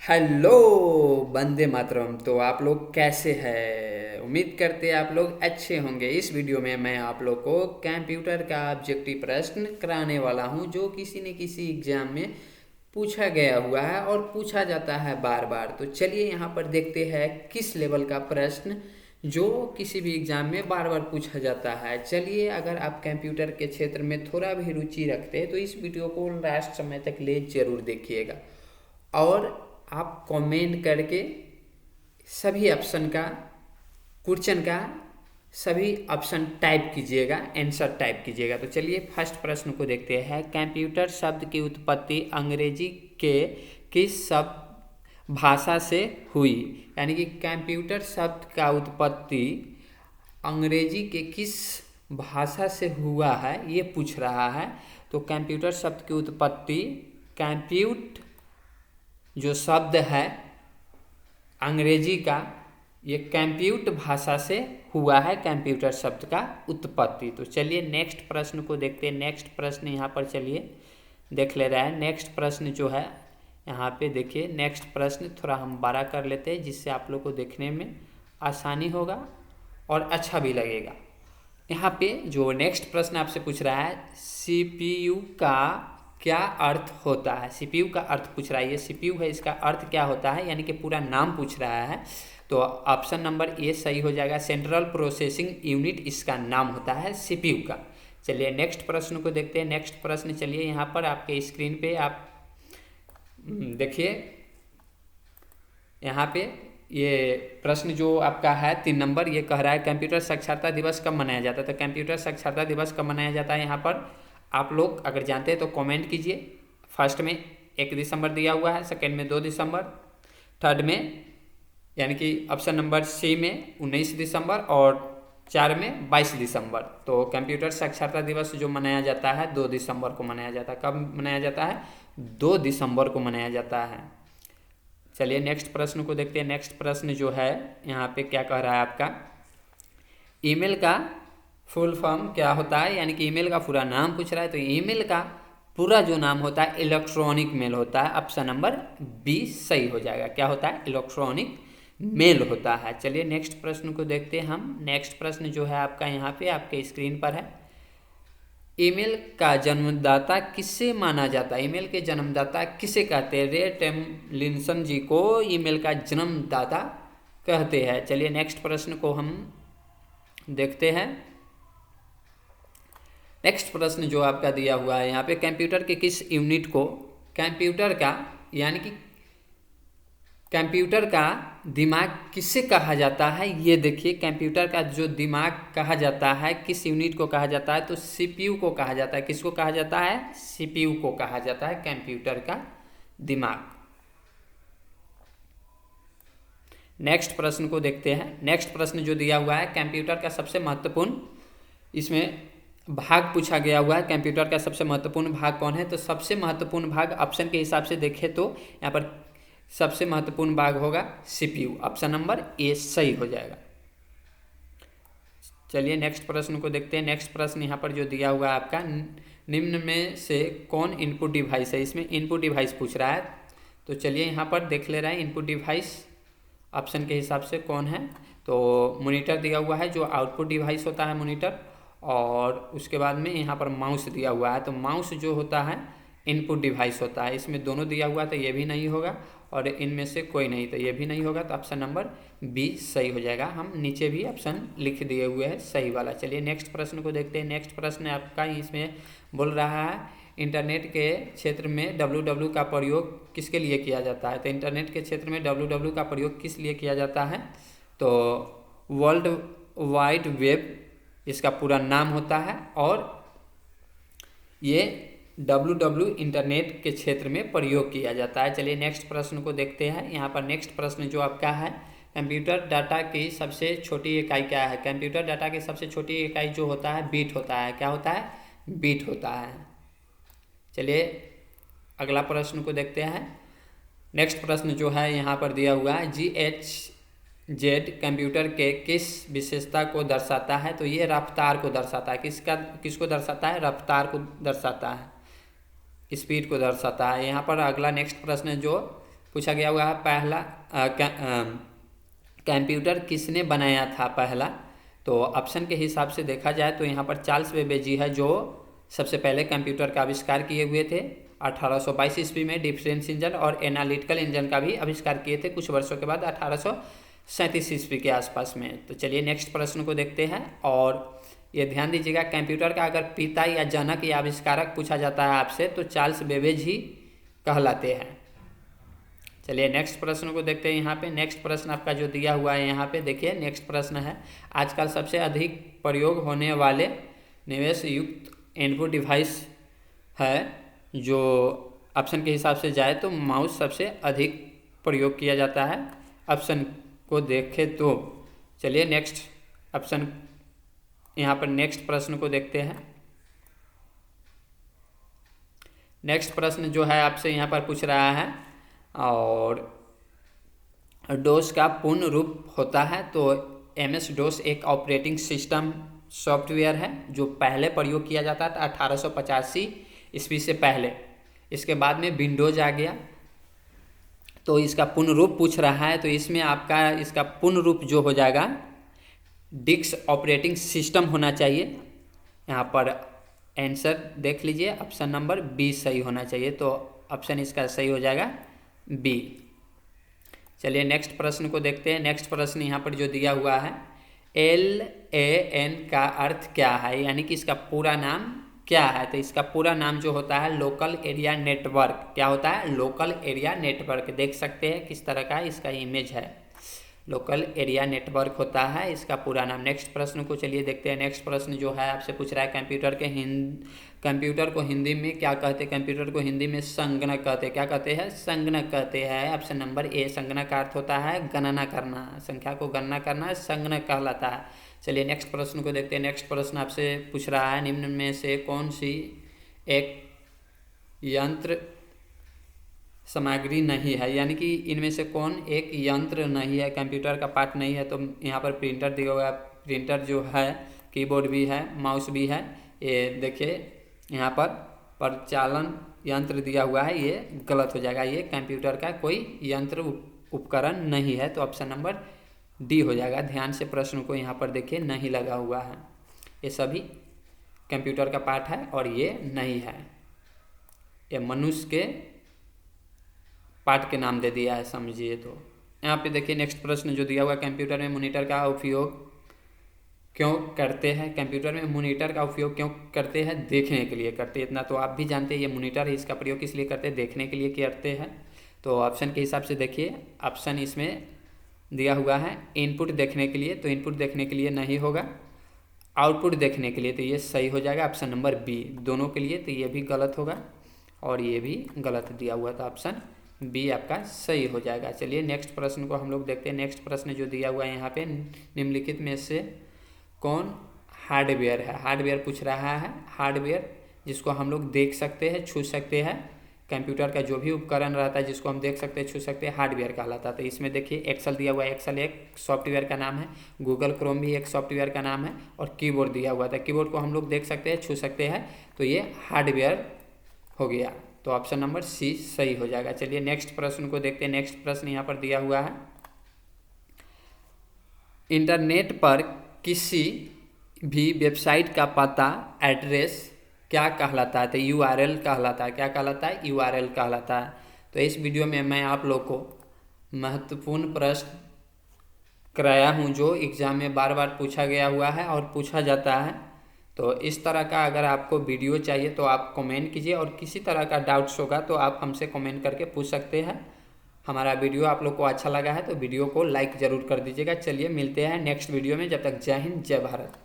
Hello Vande Mataram. तो आप लोग कैसे हैं? उम्मीद करते हैं आप लोग अच्छे होंगे। इस वीडियो में मैं आप लोग को कंप्यूटर का ऑब्जेक्टिव प्रश्न कराने वाला हूं, जो किसी न किसी एग्जाम में पूछा गया हुआ है और पूछा जाता है बार बार। तो चलिए यहाँ पर देखते हैं किस लेवल का प्रश्न जो किसी भी एग्जाम में बार बार पूछा जाता है। चलिए, अगर आप कंप्यूटर के क्षेत्र में थोड़ा भी रुचि रखते हैं तो इस वीडियो को लास्ट समय तक ले जरूर देखिएगा और आप कमेंट करके सभी ऑप्शन का, क्वेश्चन का सभी ऑप्शन टाइप कीजिएगा, आंसर टाइप कीजिएगा। तो चलिए फर्स्ट प्रश्न को देखते हैं। कंप्यूटर शब्द की उत्पत्ति अंग्रेजी के किस शब्द भाषा से हुई? यानी कि कंप्यूटर शब्द का उत्पत्ति अंग्रेजी के किस भाषा से हुआ है, ये पूछ रहा है। तो कंप्यूटर शब्द की उत्पत्ति कंप्यूट जो शब्द है अंग्रेजी का, ये कंप्यूट भाषा से हुआ है कंप्यूटर शब्द का उत्पत्ति। तो चलिए नेक्स्ट प्रश्न को देखते हैं। नेक्स्ट प्रश्न यहाँ पर चलिए देख ले रहा है। नेक्स्ट प्रश्न जो है यहाँ पे देखिए, नेक्स्ट प्रश्न थोड़ा हम बड़ा कर लेते हैं जिससे आप लोग को देखने में आसानी होगा और अच्छा भी लगेगा। यहाँ पे जो नेक्स्ट प्रश्न आपसे पूछ रहा है, सीपीयू का क्या अर्थ होता है? सीपीयू का अर्थ पूछ रहा है। ये सीपीयू है, इसका अर्थ क्या होता है, यानी कि पूरा नाम पूछ रहा है। तो ऑप्शन नंबर ए सही हो जाएगा, सेंट्रल प्रोसेसिंग यूनिट इसका नाम होता है सीपीयू का। चलिए नेक्स्ट प्रश्न को देखते हैं। नेक्स्ट प्रश्न चलिए यहाँ पर आपके स्क्रीन पे आप देखिए। यहाँ पे ये प्रश्न जो आपका है 3 नंबर, ये कह रहा है कंप्यूटर साक्षरता दिवस कब मनाया जाता है? तो कंप्यूटर साक्षरता दिवस कब मनाया जाता है, यहाँ पर आप लोग अगर जानते हैं तो कमेंट कीजिए। फर्स्ट में 1 दिसंबर दिया हुआ है, सेकेंड में 2 दिसंबर, थर्ड में यानी कि ऑप्शन नंबर सी में 19 दिसंबर और 4 में 22 दिसंबर। तो कंप्यूटर साक्षरता दिवस जो मनाया जाता है 2 दिसंबर को मनाया जाता है। कब मनाया जाता है? 2 दिसंबर को मनाया जाता है। चलिए नेक्स्ट प्रश्न को देखते हैं। नेक्स्ट प्रश्न जो है यहाँ पे क्या कह रहा है आपका, ईमेल का फुल फॉर्म क्या होता है? यानी कि ईमेल का पूरा नाम पूछ रहा है। तो ईमेल का पूरा जो नाम होता है इलेक्ट्रॉनिक मेल होता है। ऑप्शन नंबर बी सही हो जाएगा। क्या होता है? इलेक्ट्रॉनिक मेल होता है। चलिए नेक्स्ट प्रश्न को देखते हैं हम। नेक्स्ट प्रश्न जो है आपका यहाँ पे आपके स्क्रीन पर है, ईमेल का जन्मदाता किसे माना जाता है? ईमेल के जन्मदाता किसे कहते हैं? रे टॉमलिंसन जी को ईमेल का जन्मदाता कहते हैं। चलिए नेक्स्ट प्रश्न को हम देखते हैं। नेक्स्ट प्रश्न जो आपका दिया हुआ है यहाँ पे, कंप्यूटर के किस यूनिट को कंप्यूटर का यानी कि कंप्यूटर का दिमाग किसे कहा जाता है? ये देखिए, कंप्यूटर का जो दिमाग कहा जाता है किस यूनिट को कहा जाता है? तो सीपीयू को कहा जाता है। किसको कहा जाता है? सीपीयू को कहा जाता है कंप्यूटर का दिमाग। नेक्स्ट प्रश्न को देखते हैं। नेक्स्ट प्रश्न जो दिया हुआ है, कंप्यूटर का सबसे महत्वपूर्ण, इसमें भाग पूछा गया हुआ है, कंप्यूटर का सबसे महत्वपूर्ण भाग कौन है? तो सबसे महत्वपूर्ण भाग ऑप्शन के हिसाब से देखें तो यहाँ पर सबसे महत्वपूर्ण भाग होगा सीपीयू। ऑप्शन नंबर ए सही हो जाएगा। चलिए नेक्स्ट प्रश्न को देखते हैं। नेक्स्ट प्रश्न यहाँ पर जो दिया हुआ है आपका, निम्न में से कौन इनपुट डिवाइस है? इसमें इनपुट डिवाइस पूछ रहा है। तो चलिए यहाँ पर देख ले रहे हैं इनपुट डिवाइस ऑप्शन के हिसाब से कौन है। तो मॉनिटर दिया हुआ है, जो आउटपुट डिवाइस होता है मॉनिटर, और उसके बाद में यहाँ पर माउस दिया हुआ है। तो माउस जो होता है इनपुट डिवाइस होता है। इसमें दोनों दिया हुआ है तो ये भी नहीं होगा और इनमें से कोई नहीं, तो ये भी नहीं होगा। तो ऑप्शन नंबर बी सही हो जाएगा। हम नीचे भी ऑप्शन लिख दिए हुए हैं सही वाला। चलिए नेक्स्ट प्रश्न को देखते हैं। नेक्स्ट प्रश्न आपका इसमें बोल रहा है, इंटरनेट के क्षेत्र में www का प्रयोग किसके लिए किया जाता है? तो इंटरनेट के क्षेत्र में www का प्रयोग किस लिए किया जाता है? तो वर्ल्ड वाइड वेब इसका पूरा नाम होता है और ये www इंटरनेट के क्षेत्र में प्रयोग किया जाता है। चलिए नेक्स्ट प्रश्न को देखते हैं। यहाँ पर नेक्स्ट प्रश्न जो आपका है, कंप्यूटर डाटा की सबसे छोटी इकाई क्या है? कंप्यूटर डाटा की सबसे छोटी इकाई जो होता है बीट होता है। क्या होता है? बीट होता है। चलिए अगला प्रश्न को देखते हैं। नेक्स्ट प्रश्न जो है यहाँ पर दिया हुआ है, GHZ कंप्यूटर के किस विशेषता को दर्शाता है? तो ये रफ्तार को दर्शाता है। किसको दर्शाता है? रफ्तार को दर्शाता है, स्पीड को दर्शाता है। यहाँ पर अगला नेक्स्ट प्रश्न जो पूछा गया हुआ है पहला कंप्यूटर किसने बनाया था पहला। तो ऑप्शन के हिसाब से देखा जाए तो यहाँ पर चार्ल्स बेबेज जी है जो सबसे पहले कंप्यूटर का आविष्कार किए हुए थे। 1822 ईस्वी में डिफरेंस इंजन और एनालिटिकल इंजन का भी आविष्कार किए थे कुछ वर्षों के बाद 1837 ईस्वी के आसपास में। तो चलिए नेक्स्ट प्रश्न को देखते हैं। और ये ध्यान दीजिएगा, कंप्यूटर का अगर पिता या जनक या आविष्कारक पूछा जाता है आपसे तो चार्ल्स बेबेज ही कहलाते हैं। चलिए नेक्स्ट प्रश्न को देखते हैं। यहाँ पे नेक्स्ट प्रश्न आपका जो दिया हुआ है यहाँ पे देखिए, नेक्स्ट प्रश्न है आजकल सबसे अधिक प्रयोग होने वाले निवेश युक्त इनपुट डिवाइस है जो ऑप्शन के हिसाब से जाए तो माउस सबसे अधिक प्रयोग किया जाता है ऑप्शन को देखें तो। चलिए नेक्स्ट ऑप्शन यहाँ पर नेक्स्ट प्रश्न को देखते हैं। नेक्स्ट प्रश्न जो है आपसे यहाँ पर पूछ रहा है और डोस का पूर्ण रूप होता है। तो MS डोस एक ऑपरेटिंग सिस्टम सॉफ्टवेयर है जो पहले प्रयोग किया जाता था 1885 ईस्वी से पहले। इसके बाद में विंडोज आ गया। तो इसका पूर्ण रूप पूछ रहा है तो इसमें आपका इसका पूर्ण रूप जो हो जाएगा डिक्स ऑपरेटिंग सिस्टम होना चाहिए। यहाँ पर आंसर देख लीजिए, ऑप्शन नंबर बी सही होना चाहिए। तो ऑप्शन इसका सही हो जाएगा बी। चलिए नेक्स्ट प्रश्न को देखते हैं। नेक्स्ट प्रश्न यहाँ पर जो दिया हुआ है LAN का अर्थ क्या है, यानी कि इसका पूरा नाम क्या है। तो इसका पूरा नाम जो होता है लोकल एरिया नेटवर्क। क्या होता है? Local area network. देख सकते हैं किस तरह का इसका इमेज है, लोकल एरिया नेटवर्क होता है इसका पूरा नाम। नेक्स्ट प्रश्न को चलिए देखते हैं। नेक्स्ट प्रश्न जो है आपसे पूछ रहा है कंप्यूटर को हिंदी में क्या कहते हैं। कंप्यूटर को हिंदी में संगणक कहते हैं। क्या कहते हैं? संगणक कहते हैं। Option number A. संगणक का अर्थ होता है गणना करना, संख्या को गणना करना संगणक कहलाता है। चलिए नेक्स्ट प्रश्न को देखते हैं। नेक्स्ट प्रश्न आपसे पूछ रहा है निम्न में से कौन सी एक यंत्र सामग्री नहीं है, यानी कि इनमें से कौन एक यंत्र नहीं है, कंप्यूटर का पार्ट नहीं है। तो यहाँ पर प्रिंटर दिया हुआ है। प्रिंटर जो है कीबोर्ड भी है, माउस भी है। ये देखिए यहाँ पर परिचालन यंत्र दिया हुआ है, ये गलत हो जाएगा। ये कंप्यूटर का कोई यंत्र उपकरण नहीं है। तो ऑप्शन नंबर डी हो जाएगा। ध्यान से प्रश्न को यहाँ पर देखिए, नहीं लगा हुआ है। ये सभी कंप्यूटर का पार्ट है और ये नहीं है। ये मनुष्य के पार्ट के नाम दे दिया है, समझिए। तो यहाँ पे देखिए नेक्स्ट प्रश्न जो दिया हुआ है कंप्यूटर में मॉनिटर का उपयोग क्यों करते हैं। कंप्यूटर में मॉनिटर का उपयोग क्यों करते हैं? देखने के लिए करते हैं। इतना तो आप भी जानते हैं। ये मॉनिटर है, इसका प्रयोग किस लिए करते हैं? देखने के लिए करते हैं। तो ऑप्शन के हिसाब से देखिए, ऑप्शन इसमें दिया हुआ है इनपुट देखने के लिए। तो इनपुट देखने के लिए नहीं होगा, आउटपुट देखने के लिए। तो ये सही हो जाएगा ऑप्शन नंबर बी। दोनों के लिए तो ये भी गलत होगा और ये भी गलत दिया हुआ था। ऑप्शन बी आपका सही हो जाएगा। चलिए नेक्स्ट प्रश्न को हम लोग देखते हैं। नेक्स्ट प्रश्न जो दिया हुआ है यहाँ पे निम्नलिखित में से कौन हार्डवेयर है। हार्डवेयर पूछ रहा है। हार्डवेयर जिसको हम लोग देख सकते हैं, छू सकते हैं। कंप्यूटर का जो भी उपकरण रहता है जिसको हम देख सकते हैं, छू सकते हैं, हार्डवेयर कहलाता है। तो इसमें देखिए एक्सेल दिया हुआ है। एक्सेल एक सॉफ्टवेयर का नाम है। गूगल क्रोम भी एक सॉफ्टवेयर का नाम है। और कीबोर्ड दिया हुआ था। कीबोर्ड को हम लोग देख सकते हैं, छू सकते हैं। तो ये हार्डवेयर हो गया। तो ऑप्शन नंबर सी सही हो जाएगा। चलिए नेक्स्ट प्रश्न को देखते हैं। नेक्स्ट प्रश्न यहाँ पर दिया हुआ है इंटरनेट पर किसी भी वेबसाइट का पता, एड्रेस क्या कहलाता है। तो URL कहलाता है। क्या कहलाता है? URL कहलाता है। तो इस वीडियो में मैं आप लोग को महत्वपूर्ण प्रश्न कराया हूँ जो एग्ज़ाम में बार बार पूछा गया हुआ है और पूछा जाता है। तो इस तरह का अगर आपको वीडियो चाहिए तो आप कमेंट कीजिए और किसी तरह का डाउट्स होगा तो आप हमसे कमेंट करके पूछ सकते हैं। हमारा वीडियो आप लोग को अच्छा लगा है तो वीडियो को लाइक ज़रूर कर दीजिएगा। चलिए मिलते हैं नेक्स्ट वीडियो में। जब तक जय हिंद, जय भारत।